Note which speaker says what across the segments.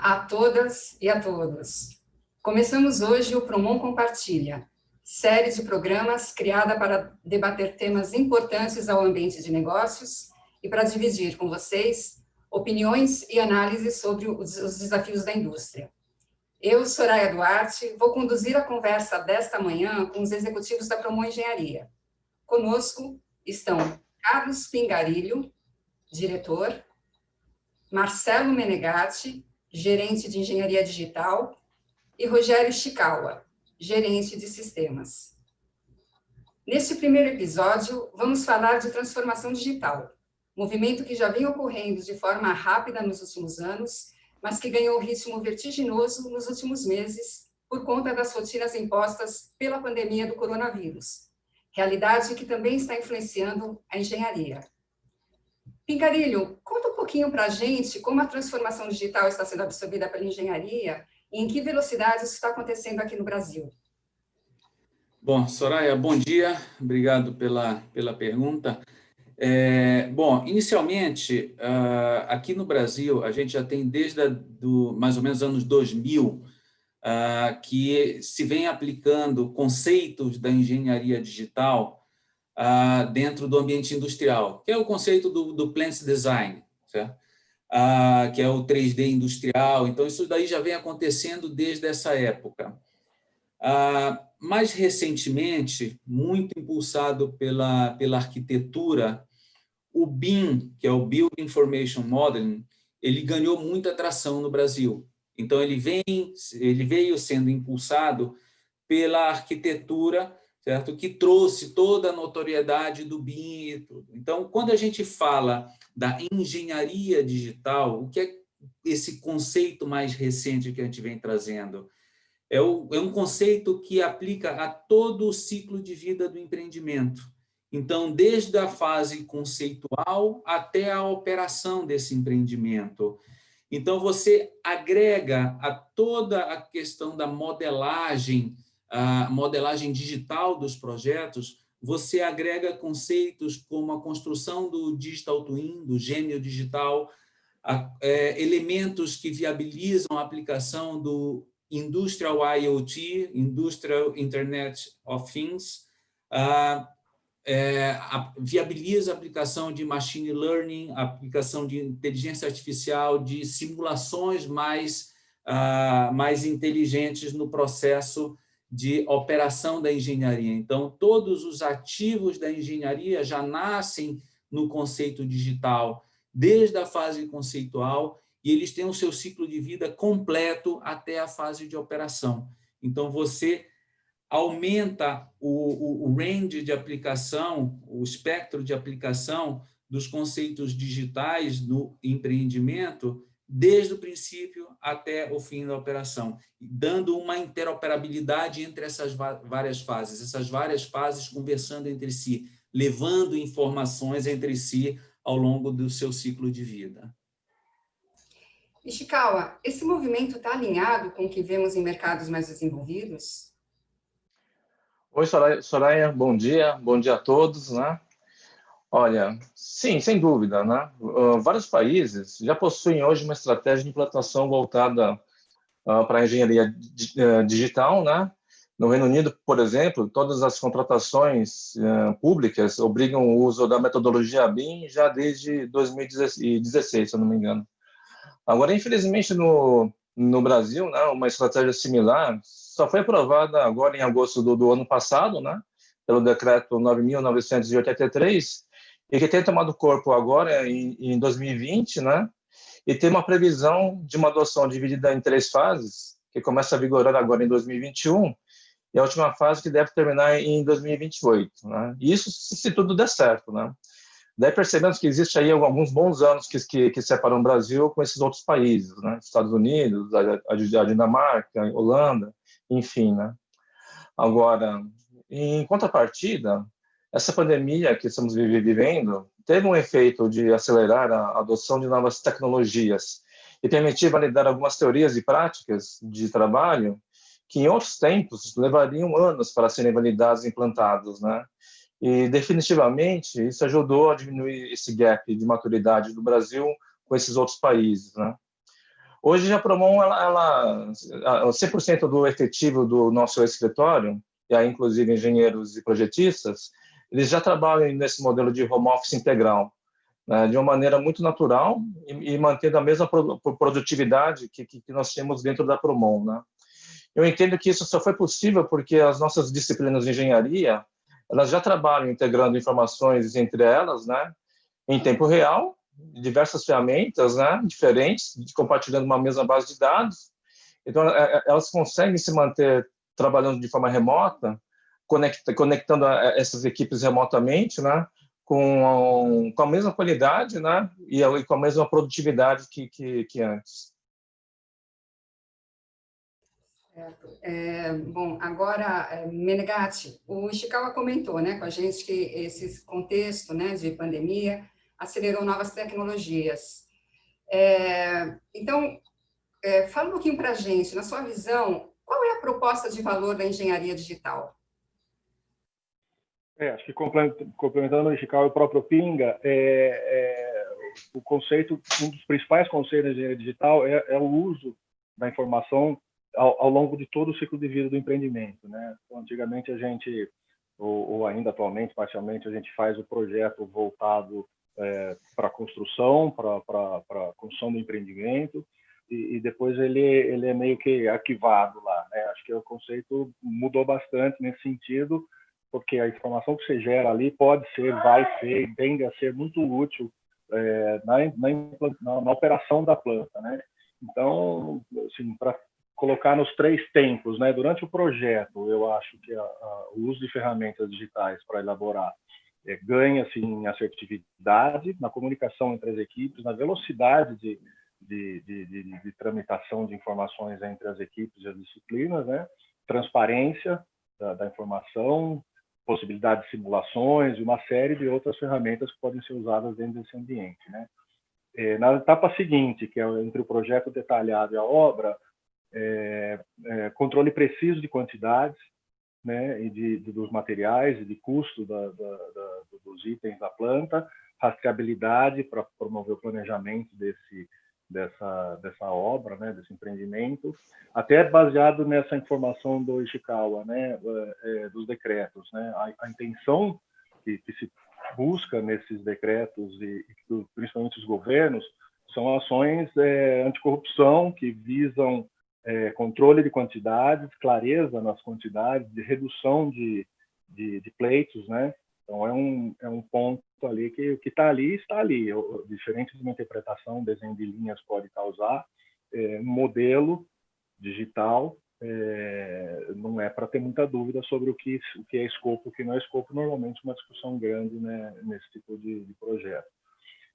Speaker 1: a todas e a todos. Começamos hoje o Promon Compartilha, série de programas criada para debater temas importantes ao ambiente de negócios e para dividir com vocês opiniões e análises sobre os desafios da indústria. Eu, Soraya Duarte, vou conduzir a conversa desta manhã com os executivos da Promon Engenharia. Conosco estão Carlos Pingarilho, diretor, Marcelo Menegatti, gerente de Engenharia Digital, e Rogério Ishikawa, gerente de Sistemas. Neste primeiro episódio, vamos falar de transformação digital, movimento que já vem ocorrendo de forma rápida nos últimos anos, mas que ganhou ritmo vertiginoso nos últimos meses por conta das rotinas impostas pela pandemia do coronavírus, realidade que também está influenciando a engenharia. Pingarilho, conta um pouquinho para a gente como a transformação digital está sendo absorvida pela engenharia e em que velocidade isso está acontecendo aqui no Brasil.
Speaker 2: Bom, Soraya, bom dia, obrigado pela pergunta. Inicialmente, aqui no Brasil, a gente já tem desde mais ou menos anos 2000, que se vem aplicando conceitos da engenharia digital dentro do ambiente industrial, que é o conceito do Plant Design, certo? Que é o 3D industrial. Então, isso daí já vem acontecendo desde essa época. Mais recentemente, muito impulsado pela arquitetura, o BIM, que é o Building Information Modeling, ele ganhou muita atração no Brasil. Então, ele veio sendo impulsado pela arquitetura, certo? Que trouxe toda a notoriedade do BIM e tudo. Então, quando a gente fala da engenharia digital, o que é esse conceito mais recente que a gente vem trazendo? É um conceito que aplica a todo o ciclo de vida do empreendimento. Então, desde a fase conceitual até a operação desse empreendimento. Então, você agrega a toda a questão da modelagem, a modelagem digital dos projetos, você agrega conceitos como a construção do digital twin, do gêmeo digital, elementos que viabilizam a aplicação do Industrial IoT, Industrial Internet of Things, viabiliza a aplicação de machine learning, a aplicação de inteligência artificial, de simulações mais inteligentes no processo de operação da engenharia. Então, todos os ativos da engenharia já nascem no conceito digital, desde a fase conceitual, e eles têm o seu ciclo de vida completo até a fase de operação. Então, você aumenta o range de aplicação, o espectro de aplicação dos conceitos digitais no empreendimento, desde o princípio até o fim da operação, dando uma interoperabilidade entre essas várias fases conversando entre si, levando informações entre si ao longo do seu ciclo de vida.
Speaker 1: Ishikawa, esse movimento está alinhado com o que vemos em mercados mais desenvolvidos?
Speaker 3: Oi, Soraya, bom dia a todos, né? Olha, sim, sem dúvida, né? Vários países já possuem hoje uma estratégia de implantação voltada para a engenharia digital, né? No Reino Unido, por exemplo, todas as contratações públicas obrigam o uso da metodologia BIM já desde 2016, se eu não me engano. Agora, infelizmente, no Brasil, né, uma estratégia similar só foi aprovada agora em agosto do ano passado, né, pelo decreto 9.983, e que tem tomado corpo agora em 2020, né, e tem uma previsão de uma adoção dividida em 3 fases, que começa a vigorar agora em 2021, e a última fase que deve terminar em 2028. Né? E isso se tudo der certo. Né? Daí percebemos que existe aí alguns bons anos que separam o Brasil com esses outros países, né? Estados Unidos, a Dinamarca, a Holanda, enfim. Né? Agora, em contrapartida, essa pandemia que estamos vivendo teve um efeito de acelerar a adoção de novas tecnologias e permitir validar algumas teorias e práticas de trabalho que em outros tempos levariam anos para serem validados e implantados, né? E definitivamente isso ajudou a diminuir esse gap de maturidade do Brasil com esses outros países, né? Hoje a Promon, 100% do efetivo do nosso escritório, e aí inclusive engenheiros e projetistas, eles já trabalham nesse modelo de home office integral, né, de uma maneira muito natural e mantendo a mesma produtividade que nós temos dentro da Promon, né? Eu entendo que isso só foi possível porque as nossas disciplinas de engenharia, elas já trabalham integrando informações entre elas, né, em tempo real, diversas ferramentas, né, diferentes, compartilhando uma mesma base de dados. Então, elas conseguem se manter trabalhando de forma remota, conectando essas equipes remotamente, né, com a mesma qualidade, né, e com a mesma produtividade que antes.
Speaker 1: Bom, agora, Menegatti, o Ishikawa comentou, né, com a gente que esse contexto, né, de pandemia acelerou novas tecnologias. Então, fala um pouquinho para a gente, na sua visão, qual é a proposta de valor da engenharia digital?
Speaker 4: Acho que complementando o Ishikawa e o próprio Pinga, o conceito, um dos principais conceitos da engenharia digital é o uso da informação ao longo de todo o ciclo de vida do empreendimento, né? Então, antigamente a gente, ou ainda atualmente, parcialmente, a gente faz o projeto voltado para a construção, para a construção do empreendimento, e depois ele é meio que arquivado lá, né? Acho que o conceito mudou bastante nesse sentido, porque a informação que você gera ali pode ser, vai ser, tende a ser muito útil na operação da planta, né? Então, assim, para colocar nos 3 tempos, né? Durante o projeto, eu acho que o uso de ferramentas digitais para elaborar ganha-se em assertividade, na comunicação entre as equipes, na velocidade de tramitação de informações entre as equipes e as disciplinas, né? Transparência da informação, possibilidade de simulações e uma série de outras ferramentas que podem ser usadas dentro desse ambiente, né? Na etapa seguinte, que é entre o projeto detalhado e a obra, controle preciso de quantidades, né, e dos materiais e de custo dos itens da planta, rastreabilidade para promover o planejamento dessa obra, né, desse empreendimento, até baseado nessa informação do Ishikawa, né, dos decretos, né, a intenção que se busca nesses decretos e principalmente os governos são ações anticorrupção que visam controle de quantidades, clareza nas quantidades, de redução de pleitos, né? Então é um ponto ali que o que está ali está ali. Diferente de uma interpretação, desenho de linhas pode causar, um modelo digital não é para ter muita dúvida sobre o que é escopo, o que não é escopo. Normalmente uma discussão grande, né, nesse tipo de projeto.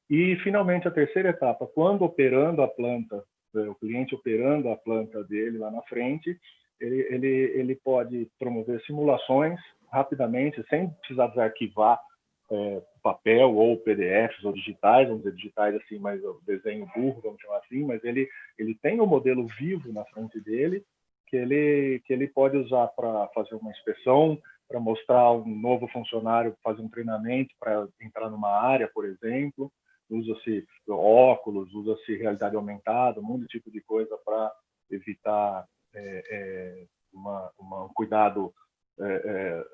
Speaker 4: E finalmente a terceira etapa, quando operando a planta, o cliente operando a planta dele lá na frente, ele pode promover simulações rapidamente, sem precisar desarquivar papel ou PDFs ou digitais, vamos dizer digitais assim, mas o desenho burro, vamos chamar assim, mas ele tem o modelo vivo na frente dele, que ele pode usar para fazer uma inspeção, para mostrar um novo funcionário, fazer um treinamento para entrar numa área, por exemplo. Usa-se óculos, usa-se realidade aumentada, um monte de tipo de coisa para evitar um cuidado,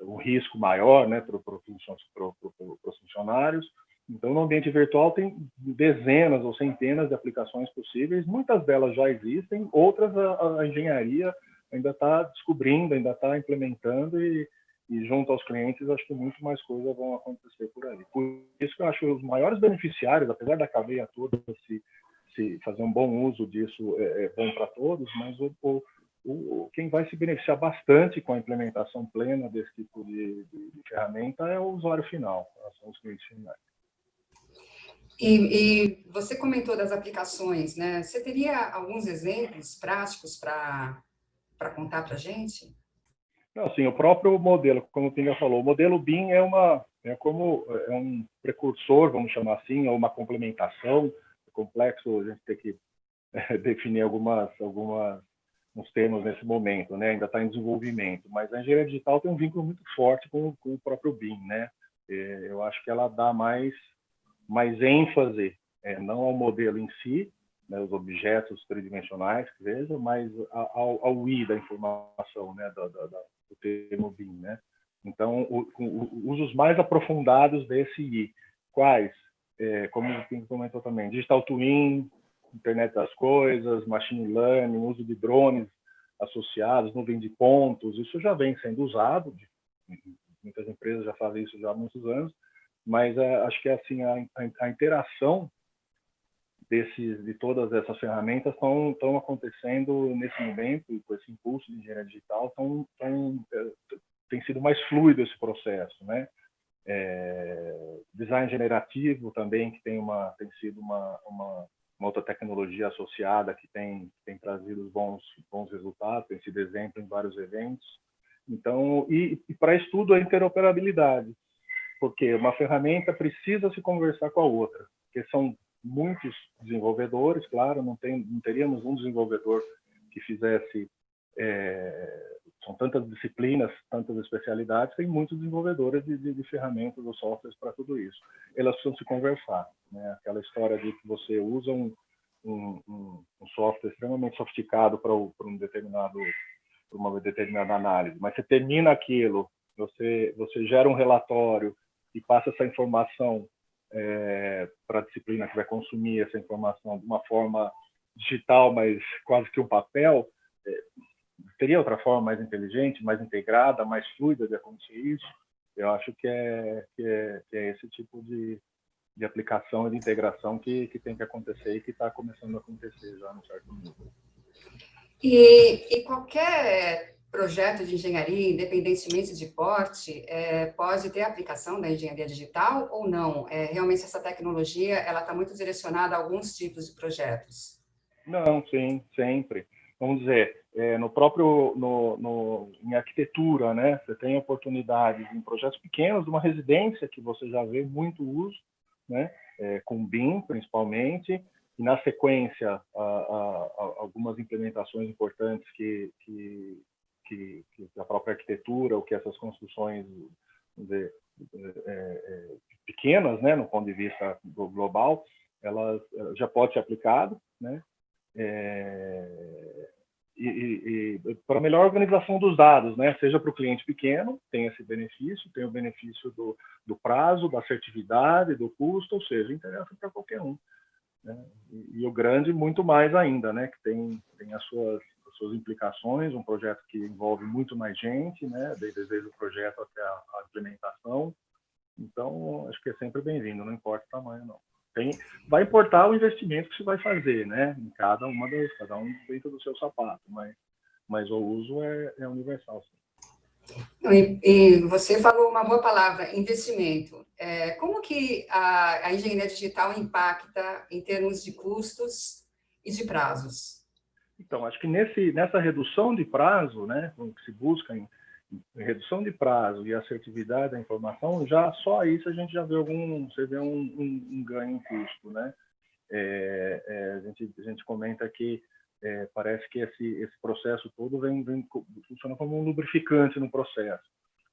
Speaker 4: um risco maior, né, para os funcionários. Então, no ambiente virtual tem dezenas ou centenas de aplicações possíveis, muitas delas já existem, outras a engenharia ainda está descobrindo, ainda está implementando e junto aos clientes, acho que muito mais coisas vão acontecer por aí. Por isso que eu acho que os maiores beneficiários, apesar da cadeia toda se fazer um bom uso disso é bom para todos, mas quem vai se beneficiar bastante com a implementação plena desse tipo de ferramenta é o usuário final, são os clientes finais.
Speaker 1: E você comentou das aplicações, né? Você teria alguns exemplos práticos para contar para a gente?
Speaker 4: Não, sim, o próprio modelo, como o Pinga falou, o modelo BIM é um precursor, vamos chamar assim, ou uma complementação. É complexo a gente ter que definir uns termos nesse momento, né? Ainda está em desenvolvimento, mas a engenharia digital tem um vínculo muito forte com o próprio BIM, né? Eu acho que ela dá mais ênfase, não ao modelo em si, né, os objetos tridimensionais, que seja, mas ao I da informação, né, do termo BIM, né? Então, usos mais aprofundados desse I. Quais? Como o Pinto comentou também, Digital Twin, Internet das Coisas, Machine Learning, uso de drones associados, nuvem de pontos, isso já vem sendo usado, muitas empresas já fazem isso já há muitos anos, mas acho que assim a interação de todas essas ferramentas estão acontecendo nesse momento, com esse impulso de engenharia digital, tem sido mais fluido esse processo, né? Design generativo também, que tem sido uma outra tecnologia associada que tem trazido bons resultados, tem sido exemplo em vários eventos. Então, e para estudo a interoperabilidade, porque uma ferramenta precisa se conversar com a outra, porque são muitos desenvolvedores, claro, não teríamos um desenvolvedor que fizesse, são tantas disciplinas, tantas especialidades, tem muitos desenvolvedores de ferramentas ou softwares para tudo isso. Elas precisam se conversar, né? Aquela história de que você usa um software extremamente sofisticado para uma determinada análise, mas você termina aquilo, você gera um relatório e passa essa informação para a disciplina que vai consumir essa informação de uma forma digital, mas quase que um papel, teria outra forma mais inteligente, mais integrada, mais fluida de acontecer isso? Eu acho que é esse tipo de aplicação e de integração que tem que acontecer e que está começando a acontecer já no certo nível.
Speaker 1: E qualquer projeto de engenharia, independentemente de porte, pode ter aplicação da engenharia digital ou não? Realmente essa tecnologia ela está muito direcionada a alguns tipos de projetos?
Speaker 4: Não, sim, sempre. Vamos dizer, em arquitetura, né? Você tem oportunidades em projetos pequenos, de uma residência que você já vê muito uso, né? Com BIM, principalmente, e na sequência algumas implementações importantes que a própria arquitetura, ou que essas construções, vamos dizer, pequenas, né? No ponto de vista global, elas já pode ser aplicado, né? E para melhor organização dos dados, né? Seja para o cliente pequeno, tem esse benefício, tem o benefício do prazo, da assertividade, do custo, ou seja, interessa para qualquer um, né? E o grande, muito mais ainda, né? Que tem as suas implicações, um projeto que envolve muito mais gente, né? Desde o projeto até a implementação. Então, acho que é sempre bem-vindo, não importa o tamanho, não. Vai importar o investimento que se vai fazer, né? Em cada um dentro do seu sapato, mas o uso é universal.
Speaker 1: Sim. E você falou uma boa palavra, investimento. Como que a engenharia digital impacta em termos de custos e de prazos?
Speaker 4: Então, acho que nessa redução de prazo, né, que se busca em redução de prazo e assertividade da informação, já só isso a gente já vê um ganho em custo, né? A gente comenta que parece que esse processo todo funciona como um lubrificante no processo.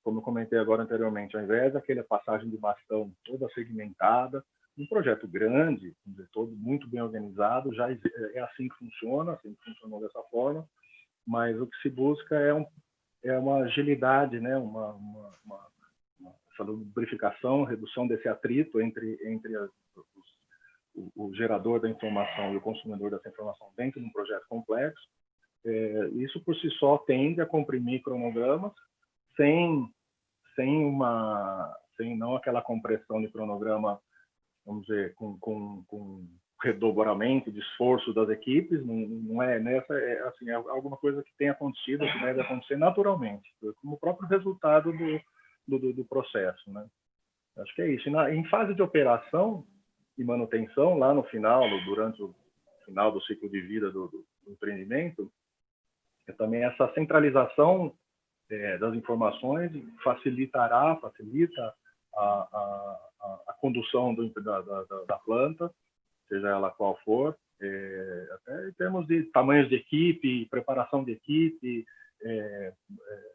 Speaker 4: Como eu comentei agora anteriormente, ao invés daquela passagem de bastão toda segmentada, um projeto grande, todo muito bem organizado, já é assim que funciona, assim que funcionou dessa forma, mas o que se busca é uma agilidade, né? Essa lubrificação, redução desse atrito entre o gerador da informação e o consumidor dessa informação dentro de um projeto complexo. Isso por si só tende a comprimir cronogramas sem não aquela compressão de cronograma, vamos dizer, com redobramento de esforço das equipes. Não é nessa, assim, é alguma coisa que tem acontecido, que deve acontecer naturalmente, como o próprio resultado do processo, né? Acho que é isso. Em fase de operação e manutenção, lá no final, durante o final do ciclo de vida do empreendimento, também essa centralização das informações facilita a condução da planta, seja ela qual for, até em termos de tamanhos de equipe, preparação de equipe,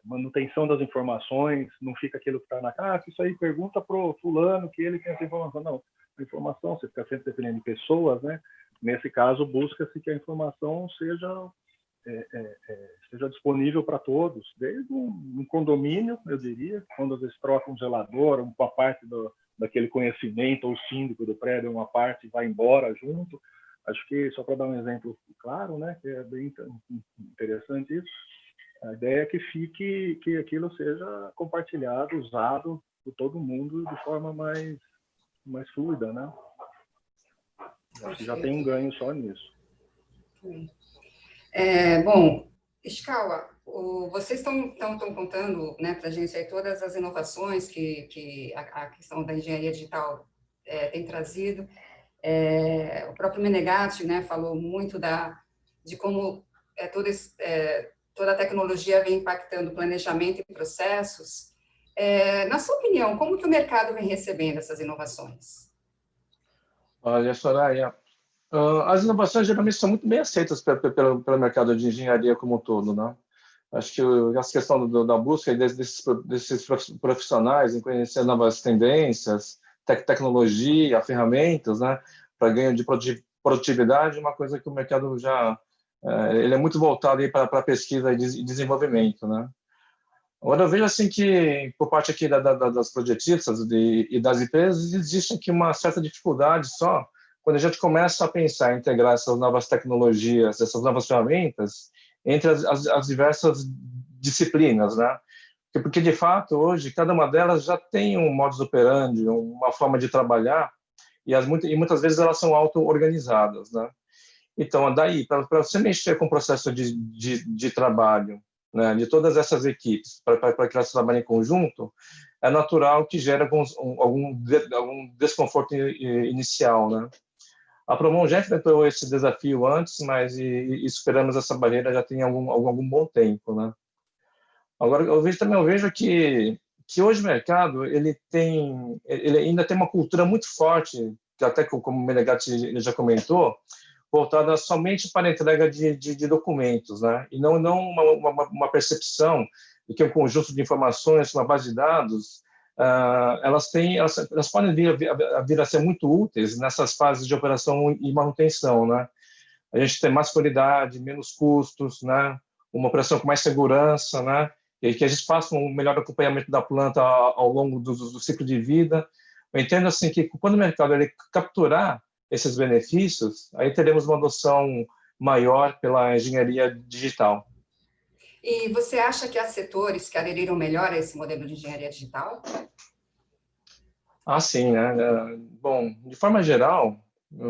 Speaker 4: manutenção das informações, não fica aquilo que está na casa, isso aí pergunta para o fulano que ele tem essa informação. Não, a informação, você fica sempre dependendo de pessoas, né? nesse caso, busca-se que a informação seja disponível para todos, desde um condomínio, eu diria, quando às vezes troca um zelador, uma parte daquele conhecimento, ou o síndico do prédio, uma parte vai embora junto. Acho que, só para dar um exemplo claro, né, que é bem interessante isso, a ideia é que aquilo seja compartilhado, usado por todo mundo de forma mais fluida, né? Acho que já tem um ganho só nisso.
Speaker 1: Bom, Ishikawa, vocês estão contando, né, para a gente aí todas as inovações que a questão da engenharia digital tem trazido. O próprio Menegatti, né, falou muito de como toda a tecnologia vem impactando o planejamento e processos. Na sua opinião, como que o mercado vem recebendo essas inovações?
Speaker 3: Olha, Soraya, as inovações geralmente são muito bem aceitas pelo mercado de engenharia como um todo, né? Acho que essa questão da busca desses profissionais em conhecer novas tendências, tecnologia, ferramentas, né, para ganho de produtividade, é uma coisa que o mercado já ele é muito voltado aí para pesquisa e desenvolvimento, né? Agora eu vejo assim que por parte aqui das projetistas e das empresas existe aqui uma certa dificuldade só quando a gente começa a pensar em integrar essas novas tecnologias, essas novas ferramentas entre as diversas disciplinas, né? Porque de fato hoje cada uma delas já tem um modus operandi, uma forma de trabalhar e muitas vezes elas são auto-organizadas, né? Então daí para você mexer com o processo de trabalho, né, de todas essas equipes, para que elas trabalhem em conjunto, é natural que gere algum desconforto inicial, né? A Promon já enfrentou esse desafio antes, mas e superamos essa barreira já tem algum bom tempo, né? Agora eu vejo que hoje o mercado ele ainda tem uma cultura muito forte, que até como o Menegatti já comentou, voltada somente para a entrega de documentos, né? E não uma percepção de que um conjunto de informações, uma base de dados, elas podem vir a ser muito úteis nessas fases de operação e manutenção, né? A gente tem mais qualidade, menos custos, né? Uma operação com mais segurança, né? E que a gente faça um melhor acompanhamento da planta ao longo do ciclo de vida. Eu entendo assim que quando o mercado ele capturar esses benefícios, aí teremos uma adoção maior pela engenharia digital.
Speaker 1: E você acha que há setores que aderiram melhor a esse modelo de engenharia digital?
Speaker 3: Sim, né? Bom, de forma geral,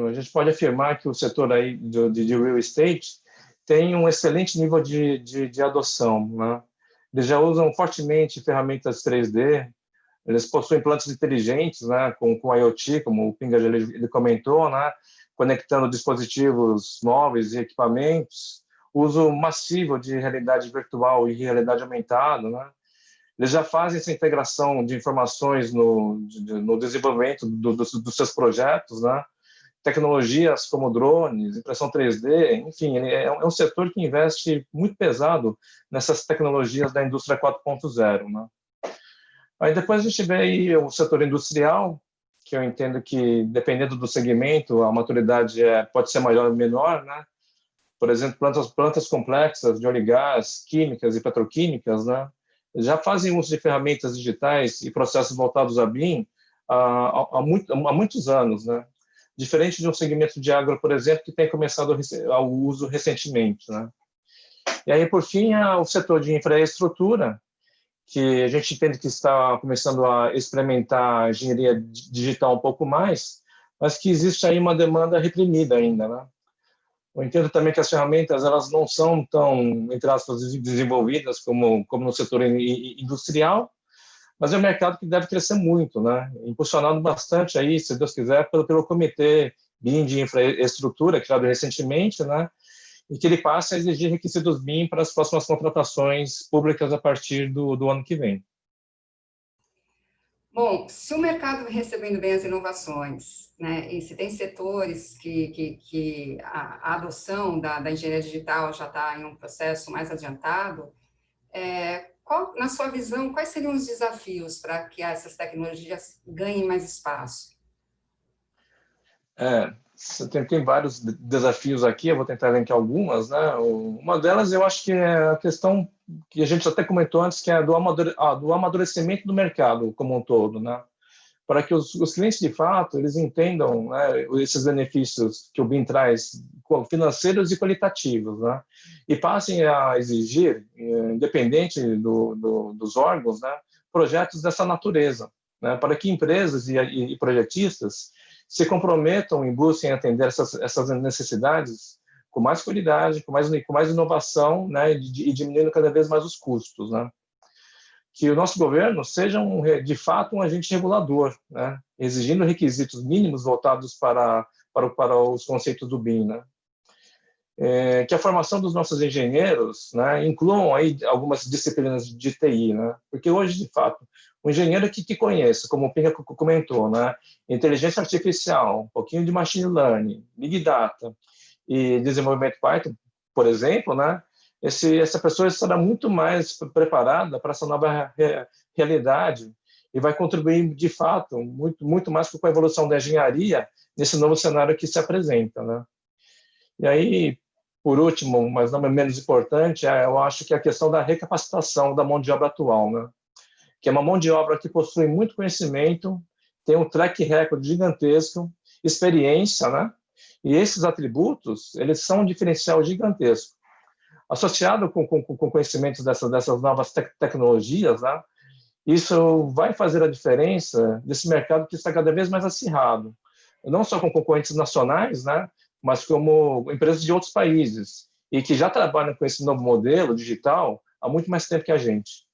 Speaker 3: a gente pode afirmar que o setor aí de real estate tem um excelente nível de adoção, né? Eles já usam fortemente ferramentas 3D, eles possuem plantas inteligentes, né, com IoT, como o Pinga ele comentou, né, conectando dispositivos móveis e equipamentos, uso massivo de realidade virtual e realidade aumentada, né. Eles já fazem essa integração de informações no desenvolvimento dos seus projetos, né, tecnologias como drones, impressão 3D, enfim, é um setor que investe muito pesado nessas tecnologias da indústria 4.0, né. Aí depois a gente vê aí o setor industrial, que eu entendo que, dependendo do segmento, a maturidade pode ser maior ou menor, né? Por exemplo, plantas complexas de óleo e gás, químicas e petroquímicas, né? Já fazem uso de ferramentas digitais e processos voltados a BIM há muitos anos, né? Diferente de um segmento de agro, por exemplo, que tem começado ao uso recentemente, né? E aí, por fim, o setor de infraestrutura, que a gente entende que está começando a experimentar a engenharia digital um pouco mais, mas que existe aí uma demanda reprimida ainda, né? Eu entendo também que as ferramentas elas não são tão, entre aspas, desenvolvidas como no setor industrial, mas é um mercado que deve crescer muito, né? Impulsionado bastante aí, se Deus quiser, pelo Comitê BIM de Infraestrutura, criado recentemente, né? E que ele passe a exigir requisitos BIM para as próximas contratações públicas a partir do ano que vem.
Speaker 1: Bom, se o mercado vem recebendo bem as inovações, né, e se tem setores que a adoção da engenharia digital já está em um processo mais adiantado, na sua visão, quais seriam os desafios para que essas tecnologias ganhem mais espaço?
Speaker 3: tem vários desafios aqui, eu vou tentar elencar algumas, né? Uma delas, eu acho que é a questão que a gente até comentou antes, que é do amadurecimento do mercado como um todo, né? Para que os clientes, de fato, eles entendam, né, esses benefícios que o BIM traz, financeiros e qualitativos, né? E passem a exigir, independente dos órgãos, né, projetos dessa natureza, né? Para que empresas e projetistas se comprometam e busquem atender essas necessidades com mais qualidade, com mais inovação, né, e diminuindo cada vez mais os custos, né? Que o nosso governo seja, de fato, um agente regulador, né, exigindo requisitos mínimos voltados para os conceitos do BIM, né? Que a formação dos nossos engenheiros, né, incluam aí algumas disciplinas de TI, né? Porque hoje, de fato, o engenheiro que conheça, como o Pinga comentou, né, inteligência artificial, um pouquinho de machine learning, big data e desenvolvimento Python, por exemplo, né, essa pessoa estará muito mais preparada para essa nova realidade e vai contribuir, de fato, muito mais com a evolução da engenharia nesse novo cenário que se apresenta, né? E aí, por último, mas não menos importante, eu acho que é a questão da recapacitação da mão de obra atual, né? Que é uma mão de obra que possui muito conhecimento, tem um track record gigantesco, experiência, né? E esses atributos, eles são um diferencial gigantesco. Associado com conhecimentos dessas novas tecnologias, né? Isso vai fazer a diferença desse mercado que está cada vez mais acirrado, não só com concorrentes nacionais, né? Mas como empresas de outros países, e que já trabalham com esse novo modelo digital há muito mais tempo que a gente.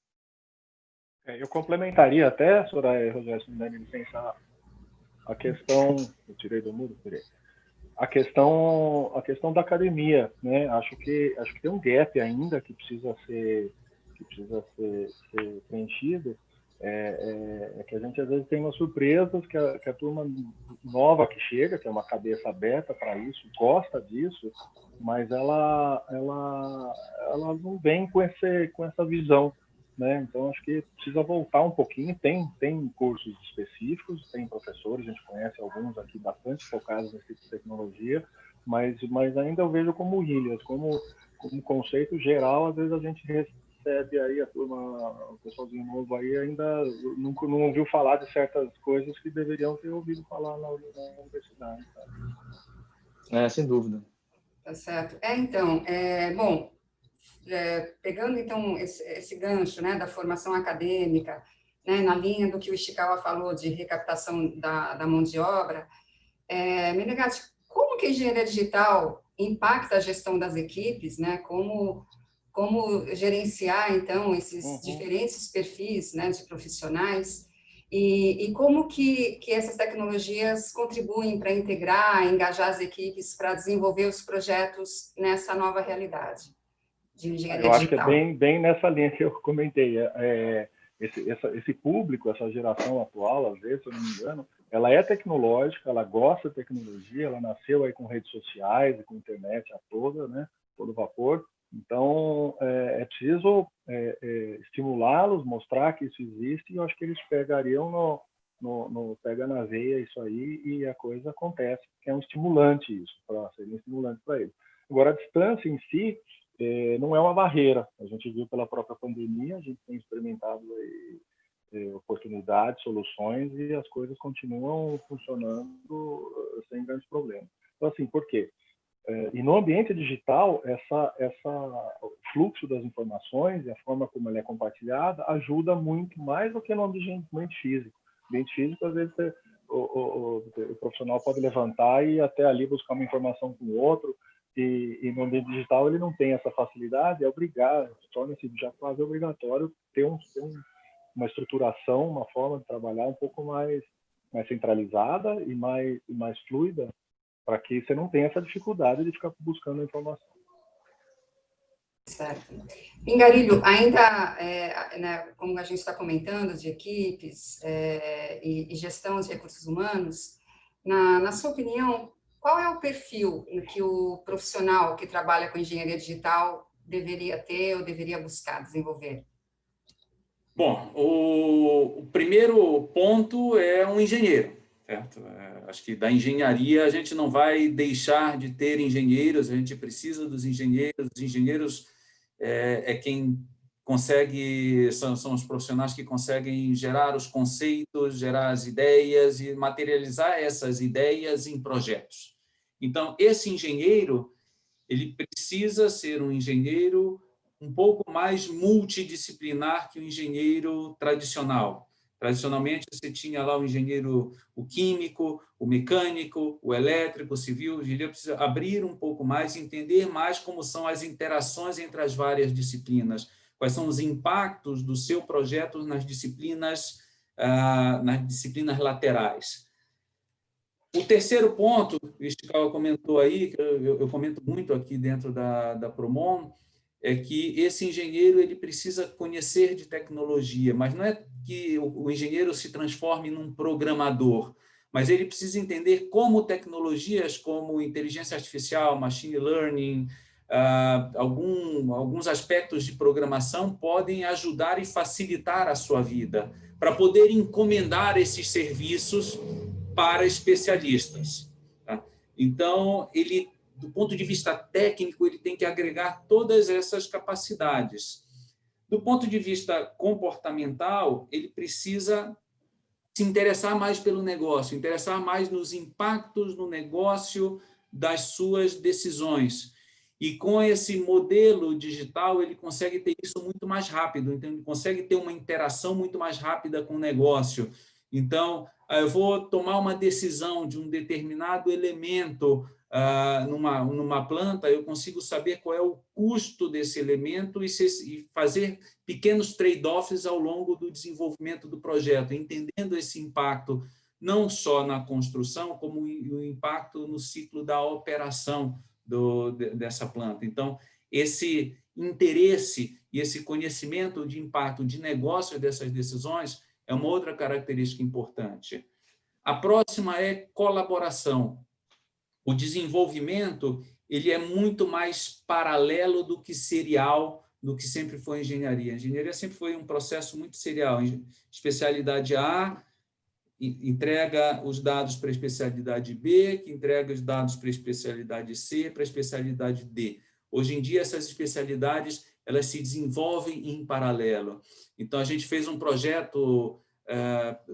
Speaker 4: Eu complementaria até, Soraya e Rogério, se me der licença, a questão... Eu tirei do mudo? Tirei. A questão da academia, né? Acho que tem um gap ainda que precisa ser preenchido. Que a gente às vezes tem umas surpresas que a turma nova que chega, que é uma cabeça aberta para isso, gosta disso, mas ela não vem com essa visão, né? Então acho que precisa voltar um pouquinho. Tem cursos específicos, tem professores, a gente conhece alguns aqui bastante focados nesse tipo de tecnologia, mas ainda eu vejo como ilhas, como conceito geral. Às vezes a gente recebe aí a turma, o pessoalzinho novo aí ainda não ouviu falar de certas coisas que deveriam ter ouvido falar na universidade, sabe?
Speaker 3: Sem dúvida.
Speaker 1: Tá certo. Então, bom, pegando então esse gancho, né, da formação acadêmica, né, na linha do que o Ishikawa falou de recaptação da mão de obra, Menegatti, como que a engenharia digital impacta a gestão das equipes, né? Como gerenciar então esses diferentes perfis, né, de profissionais, e como que essas tecnologias contribuem para integrar, engajar as equipes para desenvolver os projetos nessa nova realidade de engenharia digital?
Speaker 4: Eu acho que é bem nessa linha que eu comentei. Esse público, essa geração atual, às vezes, se eu não me engano, ela é tecnológica, ela gosta de tecnologia, ela nasceu aí com redes sociais e com internet a toda, né, todo vapor. Então, é preciso estimulá-los, mostrar que isso existe, e eu acho que eles pegariam pega na veia isso aí e a coisa acontece, que é um estimulante isso, seria um estimulante para eles. Agora, a distância em si não é uma barreira. A gente viu pela própria pandemia, a gente tem experimentado aí, oportunidades, soluções, e as coisas continuam funcionando sem grandes problemas. Então, assim, por quê? E no ambiente digital, o fluxo das informações e a forma como ela é compartilhada ajuda muito mais do que no ambiente físico. No ambiente físico, às vezes, o profissional pode levantar e até ali buscar uma informação com o outro, e no ambiente digital ele não tem essa facilidade, torna-se já quase obrigatório ter uma estruturação, uma forma de trabalhar um pouco mais centralizada e mais fluida, para que você não tenha essa dificuldade de ficar buscando a informação.
Speaker 1: Certo. Pingarilho, ainda, né, como a gente está comentando, de equipes e gestão de recursos humanos, na sua opinião, qual é o perfil que o profissional que trabalha com engenharia digital deveria ter ou deveria buscar desenvolver?
Speaker 2: Bom, o primeiro ponto é um engenheiro, Certo? Acho que da engenharia a gente não vai deixar de ter engenheiros, a gente precisa dos engenheiros. Os engenheiros quem consegue, são os profissionais que conseguem gerar os conceitos, gerar as ideias e materializar essas ideias em projetos. Então, esse engenheiro, ele precisa ser um engenheiro um pouco mais multidisciplinar que o engenheiro tradicional. Tradicionalmente, você tinha lá o engenheiro, o químico, o mecânico, o elétrico, o civil. Hoje em dia precisa abrir um pouco mais, entender mais como são as interações entre as várias disciplinas, quais são os impactos do seu projeto nas disciplinas laterais. O terceiro ponto, o Ishikawa comentou aí, que eu comento muito aqui dentro da Promon, é que esse engenheiro ele precisa conhecer de tecnologia, mas não é que o engenheiro se transforme num programador, mas ele precisa entender como tecnologias como inteligência artificial, machine learning, alguns aspectos de programação podem ajudar e facilitar a sua vida, para poder encomendar esses serviços para especialistas. Tá? Então, ele, do ponto de vista técnico, ele tem que agregar todas essas capacidades. Do ponto de vista comportamental, ele precisa se interessar mais pelo negócio, interessar mais nos impactos no negócio das suas decisões. E com esse modelo digital, ele consegue ter isso muito mais rápido, então ele consegue ter uma interação muito mais rápida com o negócio. Então, eu vou tomar uma decisão de um determinado elemento numa planta, eu consigo saber qual é o custo desse elemento e fazer pequenos trade-offs ao longo do desenvolvimento do projeto, entendendo esse impacto não só na construção, como o impacto no ciclo da operação dessa planta. Então, esse interesse e esse conhecimento de impacto de negócio dessas decisões é uma outra característica importante. A próxima é colaboração. O desenvolvimento ele é muito mais paralelo do que serial, do que sempre foi a engenharia. A engenharia sempre foi um processo muito serial. Especialidade A entrega os dados para a especialidade B, que entrega os dados para a especialidade C, para a especialidade D. Hoje em dia, essas especialidades elas se desenvolvem em paralelo. Então, a gente fez um projeto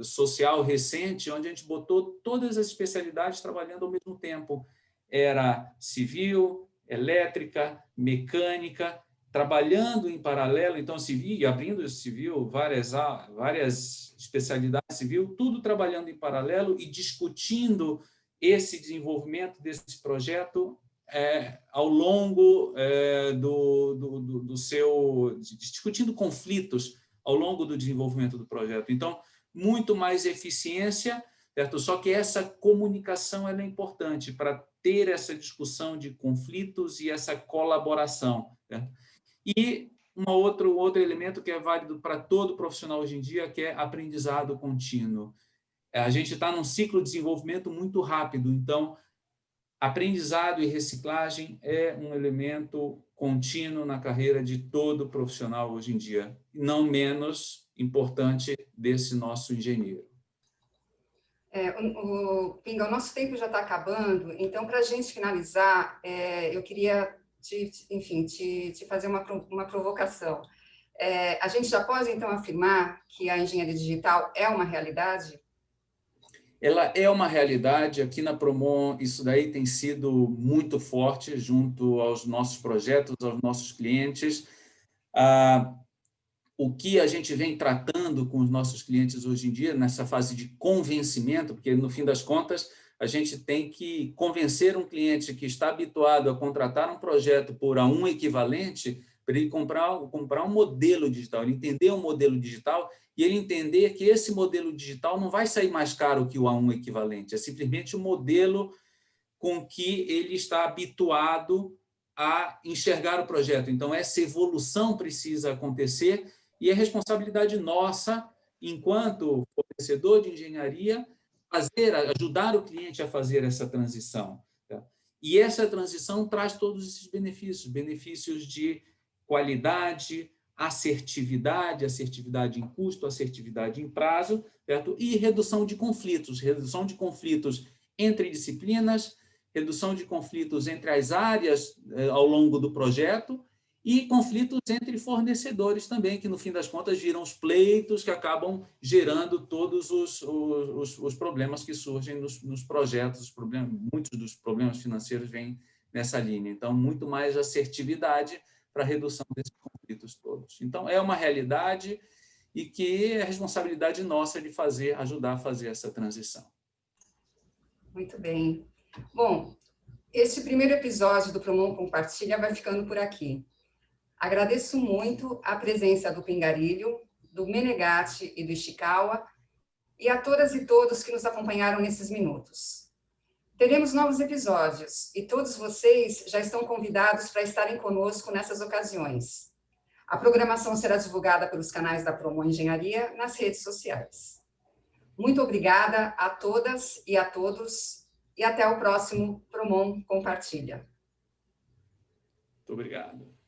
Speaker 2: social recente, onde a gente botou todas as especialidades trabalhando ao mesmo tempo. Era civil, elétrica, mecânica, trabalhando em paralelo, então civil, e abrindo civil, várias especialidades civil, tudo trabalhando em paralelo e discutindo esse desenvolvimento desse projeto ao longo do seu... discutindo conflitos ao longo do desenvolvimento do projeto. Então, muito mais eficiência, certo? Só que essa comunicação ela é importante para ter essa discussão de conflitos e essa colaboração, certo? E outro elemento que é válido para todo profissional hoje em dia, que é aprendizado contínuo. A gente está num ciclo de desenvolvimento muito rápido, então, aprendizado e reciclagem é um elemento contínuo na carreira de todo profissional hoje em dia, não menos importante desse nosso engenheiro.
Speaker 1: Pinga, o nosso tempo já está acabando, então, para a gente finalizar, eu queria te fazer uma provocação. A gente já pode, então, afirmar que a engenharia digital é uma realidade?
Speaker 2: Ela é uma realidade. Aqui na Promon, isso daí tem sido muito forte junto aos nossos projetos, aos nossos clientes. O que a gente vem tratando com os nossos clientes hoje em dia, nessa fase de convencimento, porque, no fim das contas, a gente tem que convencer um cliente que está habituado a contratar um projeto por A1 equivalente para ele comprar um modelo digital, ele entender o modelo digital e ele entender que esse modelo digital não vai sair mais caro que o A1 equivalente, é simplesmente o modelo com que ele está habituado a enxergar o projeto. Então, essa evolução precisa acontecer e é responsabilidade nossa, enquanto fornecedor de engenharia, ajudar o cliente a fazer essa transição. Tá? E essa transição traz todos esses benefícios de qualidade, assertividade em custo, assertividade em prazo, certo? E redução de conflitos entre disciplinas, redução de conflitos entre as áreas ao longo do projeto e conflitos entre fornecedores também, que no fim das contas viram os pleitos que acabam gerando todos os problemas que surgem nos projetos, muitos dos problemas financeiros vêm nessa linha. Então, muito mais assertividade para a redução desses conflitos todos. Então, é uma realidade e que é responsabilidade nossa de ajudar a fazer essa transição.
Speaker 1: Muito bem. Bom, este primeiro episódio do Promon Compartilha vai ficando por aqui. Agradeço muito a presença do Pingarilho, do Menegatti e do Ishikawa, e a todas e todos que nos acompanharam nesses minutos. Teremos novos episódios, e todos vocês já estão convidados para estarem conosco nessas ocasiões. A programação será divulgada pelos canais da Promon Engenharia nas redes sociais. Muito obrigada a todas e a todos, e até o próximo Promon Compartilha.
Speaker 2: Muito obrigado.